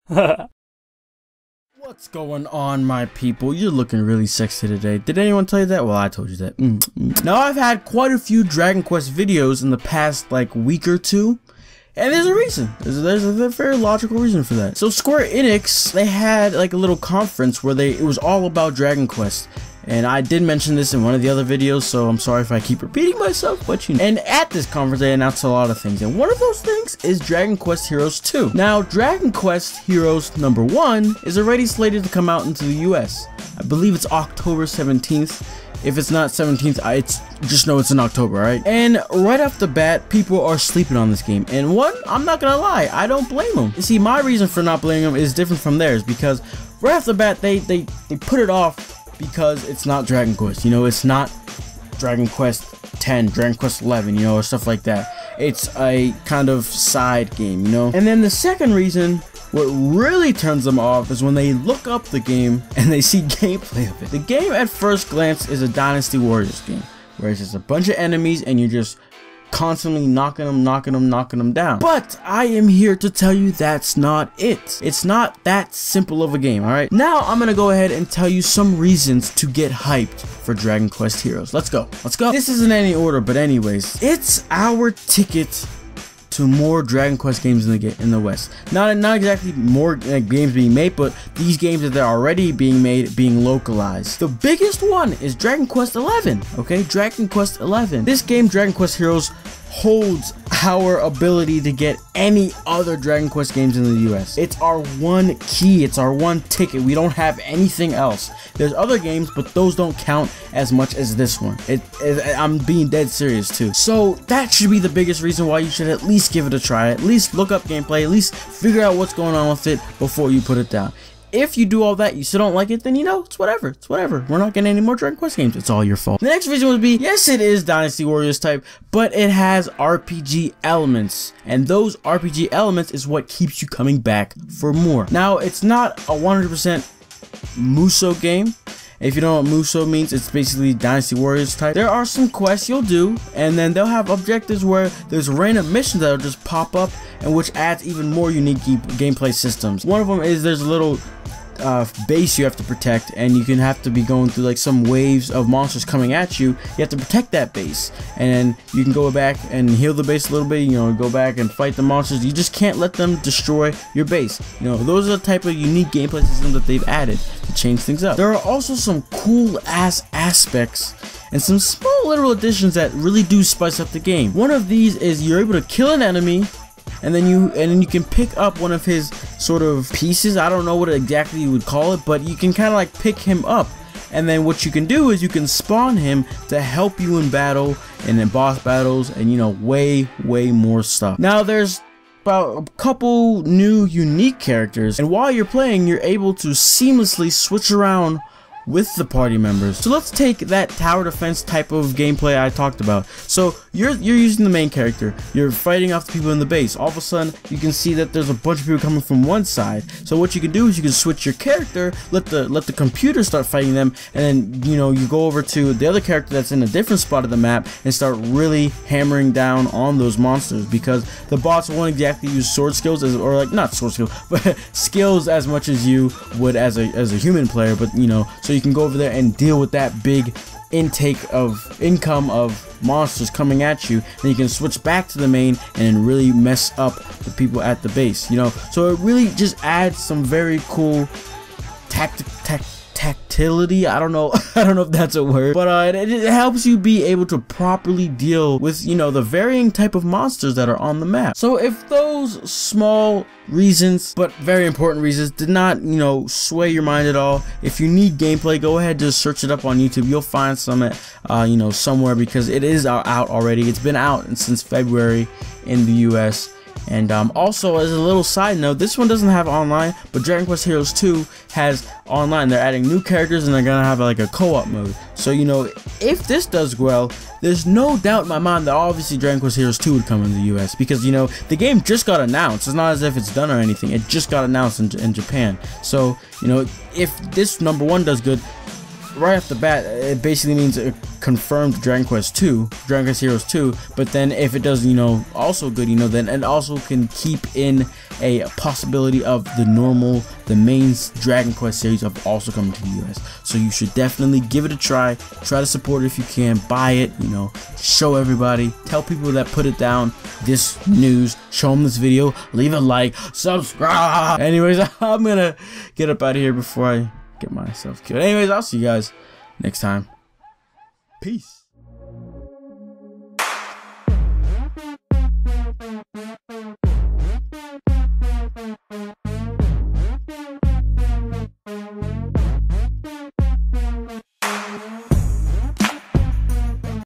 What's going on, my people? You're looking really sexy today. Did anyone tell you that? Well, I told you that. Now, I've had quite a few Dragon Quest videos in the past, week or two. And there's a reason. There's a very logical reason for that. So Square Enix, they had a little conference where it was all about Dragon Quest. And I did mention this in one of the other videos, so I'm sorry if I keep repeating myself, but you know. And at this conference, they announced a lot of things. And one of those things is Dragon Quest Heroes 2. Now, Dragon Quest Heroes number 1 is already slated to come out into the US. I believe it's October 17th. If it's not 17th, just know it's in October, right? And right off the bat, people are sleeping on this game. And one, I'm not gonna lie, I don't blame them. You see, my reason for not blaming them is different from theirs, because right off the bat, they put it off because it's not Dragon Quest. You know, it's not Dragon Quest 10, Dragon Quest 11, you know, or stuff like that. It's a kind of side game, you know? And then the second reason, what really turns them off is when they look up the game and they see gameplay of it. The game at first glance is a Dynasty Warriors game, where it's just a bunch of enemies and you're just constantly knocking them down. But I am here to tell you that's not it. It's not that simple of a game, alright? Now I'm gonna go ahead and tell you some reasons to get hyped for Dragon Quest Heroes. Let's go. Let's go. This isn't any order, but anyways, it's our ticket to more Dragon Quest games in the West. Not exactly more games being made, but these games that they're already being made being localized. The biggest one is Dragon Quest 11. Okay, Dragon Quest 11. This game, Dragon Quest Heroes, holds our ability to get any other Dragon Quest games in the US. It's our one key, it's our one ticket. We don't have anything else. There's other games, but those don't count as much as this one. I'm being dead serious too. So that should be the biggest reason why you should at least give it a try. At least look up gameplay, at least figure out what's going on with it before you put it down. If you do all that, you still don't like it, then you know, it's whatever. It's whatever. We're not getting any more Dragon Quest games. It's all your fault. The next reason would be, yes, it is Dynasty Warriors type, but it has RPG elements. And those RPG elements is what keeps you coming back for more. Now, it's not a 100% Muso game. If you know what Muso means, it's basically Dynasty Warriors type. There are some quests you'll do, and then they'll have objectives where there's random missions that'll just pop up, and which adds even more unique gameplay systems. One of them is there's a little base you have to protect, and you can have to be going through some waves of monsters coming at you. You have to protect that base, and then you can go back and heal the base a little bit, you know, go back and fight the monsters. You just can't let them destroy your base. You know, those are the type of unique gameplay systems that they've added to change things up. There are also some cool ass aspects and some small little additions that really do spice up the game. One of these is you're able to kill an enemy, and then you can pick up one of his sort of pieces. I don't know what exactly you would call it, but you can kind of pick him up. And then what you can do is you can spawn him to help you in battle and in boss battles, and you know, way more stuff. Now there's about a couple new unique characters, and while you're playing, you're able to seamlessly switch around with the party members. So let's take that tower defense type of gameplay I talked about. So you're using the main character, you're fighting off the people in the base. All of a sudden you can see that there's a bunch of people coming from one side. So what you can do is you can switch your character, let the computer start fighting them, and then you know, you go over to the other character that's in a different spot of the map and start really hammering down on those monsters, because the bots won't exactly use sword skills not sword skills, but skills as much as you would as a human player. But you know, so you can go over there and deal with that big income of monsters coming at you, and you can switch back to the main and really mess up the people at the base, you know. So it really just adds some very cool tactility. I don't know if that's a word, but it helps you be able to properly deal with, you know, the varying type of monsters that are on the map. So if those small reasons, but very important reasons, did not, you know, sway your mind at all, if you need gameplay, go ahead, just search it up on YouTube. You'll find some at you know, somewhere, because it is out already. It's been out since February in the US. And also, as a little side note, this one doesn't have online, but Dragon Quest Heroes 2 has online. They're adding new characters, and they're gonna have a co-op mode. So you know, if this does well, there's no doubt in my mind that obviously Dragon Quest Heroes 2 would come in the US, because you know, the game just got announced. It's not as if it's done or anything. It just got announced in Japan. So you know, if this number 1 does good, right off the bat, it basically means a confirmed Dragon Quest Heroes 2, but then if it does, you know, also good, you know, then it also can keep in a possibility of the main Dragon Quest series of also coming to the US. So you should definitely give it a try to support it if you can, buy it, you know, show everybody, tell people that put it down this news, show them this video, leave a like, subscribe. Anyways, I'm gonna get up out of here before I get myself killed. Anyways, I'll see you guys next time. Peace.